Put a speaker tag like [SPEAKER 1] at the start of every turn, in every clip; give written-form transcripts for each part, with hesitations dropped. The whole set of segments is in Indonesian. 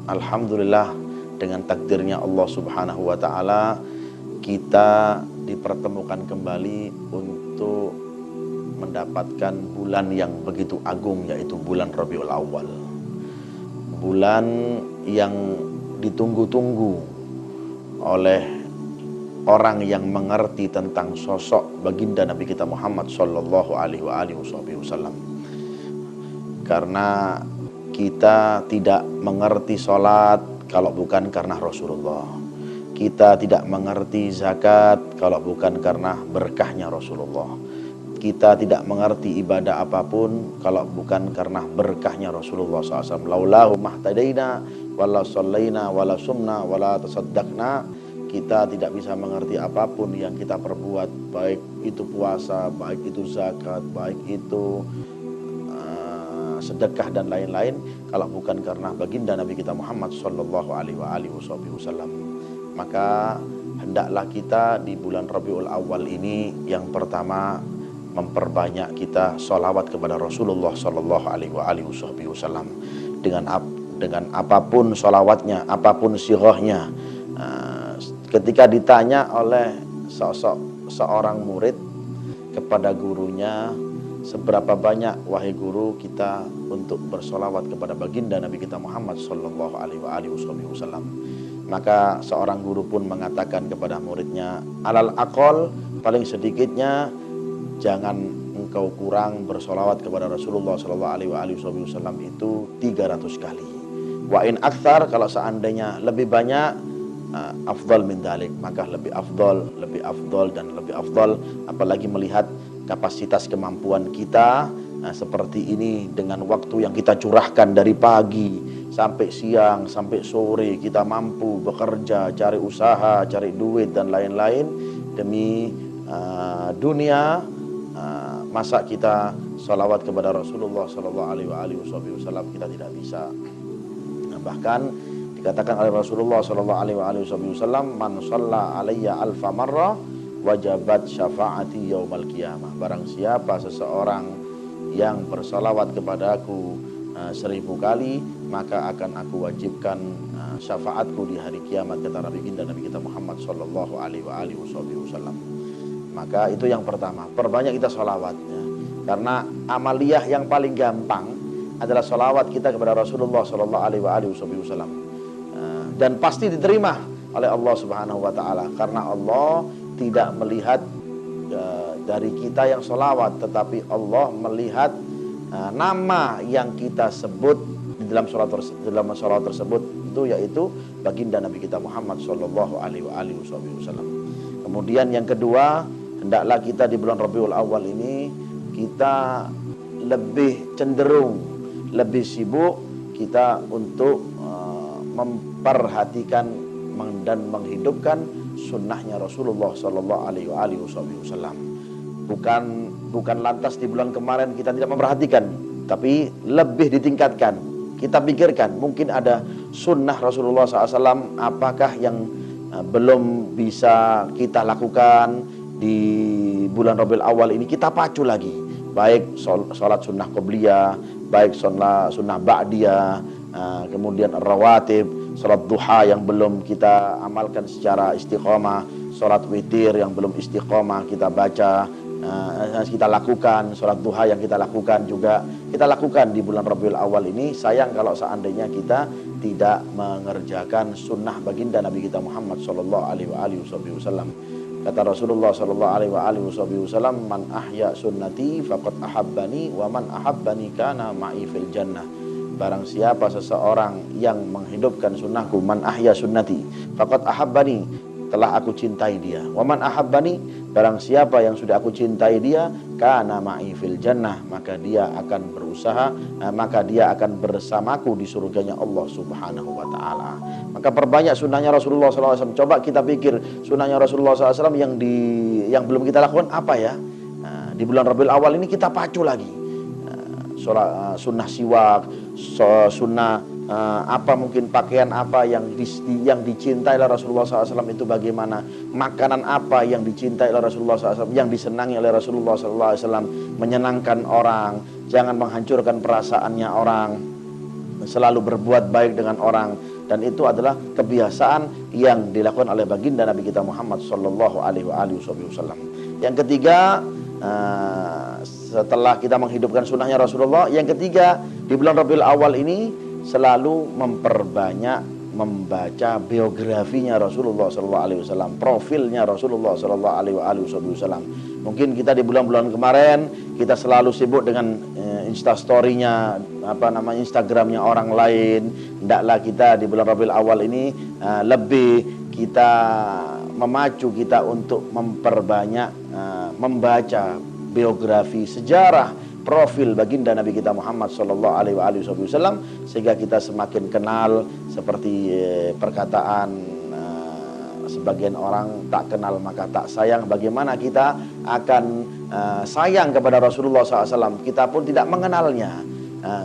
[SPEAKER 1] Alhamdulillah, dengan takdirnya Allah Subhanahu wa Ta'ala, kita dipertemukan kembali untuk mendapatkan bulan yang begitu agung, yaitu bulan Rabiul Awal. Bulan yang ditunggu-tunggu oleh orang yang mengerti tentang sosok baginda Nabi kita Muhammad sallallahu alaihi wasallam. Karena kita tidak mengerti sholat kalau bukan karena Rasulullah. Kita tidak mengerti zakat kalau bukan karena berkahnya Rasulullah. Kita tidak mengerti ibadah apapun kalau bukan karena berkahnya Rasulullah SAW. Laulahu mahtadaina wala sallaina wala sumna wala tasaddaqna. Kita tidak bisa mengerti apapun yang kita perbuat, baik itu puasa, baik itu zakat, baik itu sedekah dan lain-lain, kalau bukan karena baginda Nabi kita Muhammad sallallahu alaihi wasallam. Maka hendaklah kita di bulan Rabiul Awal ini yang pertama memperbanyak kita sholawat kepada Rasulullah sallallahu alaihi wasallam dengan apapun sholawatnya, apapun sirahnya. Ketika ditanya oleh seorang murid kepada gurunya, seberapa banyak wahai guru kita untuk bersolawat kepada baginda Nabi kita Muhammad sallallahu alaihi wasallam. Maka seorang guru pun mengatakan kepada muridnya, alal aqal, paling sedikitnya jangan engkau kurang bersolawat kepada Rasulullah sallallahu alaihi wasallam itu 300 kali. Wa in aktsar, kalau seandainya lebih banyak, afdal min dalik, maka lebih afdal dan lebih afdal, apalagi melihat kapasitas kemampuan kita seperti ini, dengan waktu yang kita curahkan dari pagi sampai siang sampai sore, kita mampu bekerja, cari usaha, cari duit dan lain-lain demi dunia. Masa kita salawat kepada Rasulullah sallallahu alaihi wasallam kita tidak bisa. Bahkan dikatakan oleh Rasulullah sallallahu alaihi wasallam, man shalla alayya alfa marrah wajabat syafaati yaumal qiyamah. Barang siapa seseorang yang bersalawat kepadaku 1000 kali, maka akan aku wajibkan syafaatku di hari kiamat, kata Nabi kita Muhammad sallallahu alaihi wasallam. Maka itu yang pertama, perbanyak kita sholawatnya. Karena amaliyah yang paling gampang adalah sholawat kita kepada Rasulullah sallallahu alaihi wasallam, dan pasti diterima oleh Allah Subhanahu wa Ta'ala. Karena Allah tidak melihat dari kita yang sholawat, tetapi Allah melihat nama yang kita sebut di dalam sholawat tersebut, itu yaitu baginda Nabi kita Muhammad sallallahu alaihi wasallam. Kemudian yang kedua, hendaklah kita di bulan Rabiul Awal ini kita lebih cenderung, lebih sibuk kita untuk memperhatikan dan menghidupkan sunnahnya Rasulullah sallallahu alaihi wasallam. Bukan lantas di bulan kemarin kita tidak memperhatikan, tapi lebih ditingkatkan. Kita pikirkan mungkin ada sunnah Rasulullah SAW, apakah yang belum bisa kita lakukan di bulan Rabiul Awal ini, kita pacu lagi. Baik sholat sunnah qobliyah, baik sunnah ba'diyah, kemudian rawatib, sholat duha yang belum kita amalkan secara istiqomah, sholat witir yang belum istiqomah kita baca, kita lakukan, sholat duha yang kita lakukan juga kita lakukan di bulan Rabiul Awal ini. Sayang kalau seandainya kita tidak mengerjakan sunnah baginda Nabi kita Muhammad sallallahu alaihi wasallam. Kata Rasulullah sallallahu alaihi wasallam, man ahya sunnati faqad ahabbani wa man ahabbani kana ma'i fil jannah. Barang siapa seseorang yang menghidupkan sunnahku, man ahya sunnati faqad ahabbani, telah aku cintai dia. Wa man ahabbani, barang siapa yang sudah aku cintai dia, kana ma'i fil jannah, maka dia akan berusaha, maka dia akan bersamaku di surganya Allah Subhanahu wa Ta'ala. Maka perbanyak sunnahnya Rasulullah SAW. Coba kita pikir sunnahnya Rasulullah SAW yang belum kita lakukan apa ya? Di bulan Rabiul Awal ini kita pacu lagi. Sunnah siwak, sunnah apa mungkin pakaian apa yang dicintai oleh Rasulullah SAW itu bagaimana, makanan apa yang dicintai oleh Rasulullah SAW, yang disenangi oleh Rasulullah SAW, menyenangkan orang, jangan menghancurkan perasaannya orang, selalu berbuat baik dengan orang, dan itu adalah kebiasaan yang dilakukan oleh baginda Nabi kita Muhammad sallallahu alaihi wasallam. Yang ketiga, setelah kita menghidupkan sunnahnya Rasulullah, yang ketiga di bulan Rabiul Awal ini selalu memperbanyak membaca biografinya Rasulullah SAW, profilnya Rasulullah SAW. Mungkin kita di bulan-bulan kemarin kita selalu sibuk dengan instastorynya, Instagramnya orang lain. Hendaklah kita di bulan Rabiul Awal ini lebih kita memacu kita untuk memperbanyak membaca biografi, sejarah, profil baginda Nabi kita Muhammad sallallahu alaihi wasallam, sehingga kita semakin kenal. Seperti perkataan sebagian orang, tak kenal maka tak sayang. Bagaimana kita akan sayang kepada Rasulullah SAW, kita pun tidak mengenalnya.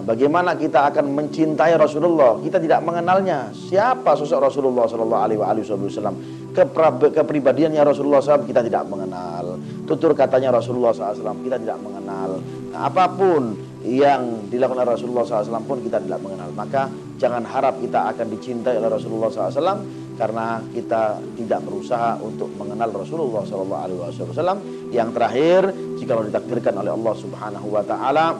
[SPEAKER 1] Bagaimana kita akan mencintai Rasulullah, kita tidak mengenalnya. Siapa sosok Rasulullah sallallahu alaihi wasallam, kepribadiannya Rasulullah SAW kita tidak mengenal, tutur katanya Rasulullah SAW kita tidak mengenal. Apapun yang dilakukan oleh Rasulullah SAW pun kita tidak mengenal. Maka jangan harap kita akan dicintai oleh Rasulullah SAW karena kita tidak berusaha untuk mengenal Rasulullah SAW. Yang terakhir, jika ditakdirkan oleh Allah Subhanahu Wa Taala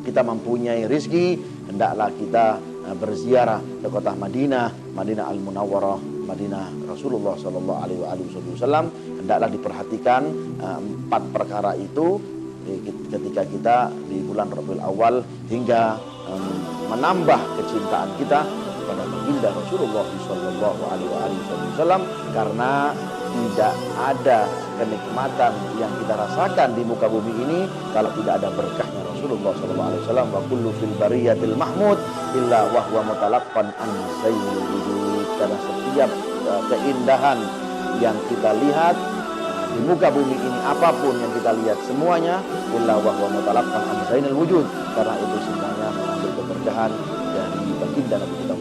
[SPEAKER 1] kita mempunyai rizki, hendaklah kita berziarah ke kota Madinah, Madinah Al-Munawwarah, Madinah Rasulullah Sallallahu Alaihi Wasallam. Hendaklah diperhatikan 4 perkara itu ketika kita di bulan Rabiul Awal, hingga menambah kecintaan kita kepada baginda Rasulullah Sallallahu Alaihi Wasallam, karena tidak ada kenikmatan yang kita rasakan di muka bumi ini kalau tidak ada berkahnya Rasulullah Sallallahu Alaihi Wasallam. Wa kullu fil bariyatil mahmud illa wa huwa mutalaqqan an zainil wujud. Karena setiap keindahan yang kita lihat di muka bumi ini, apapun yang kita lihat semuanya illa wa huwa mutalaqqan an zainil wujud, karena itu semuanya mengambil keberkahan dari baginda Nabi kita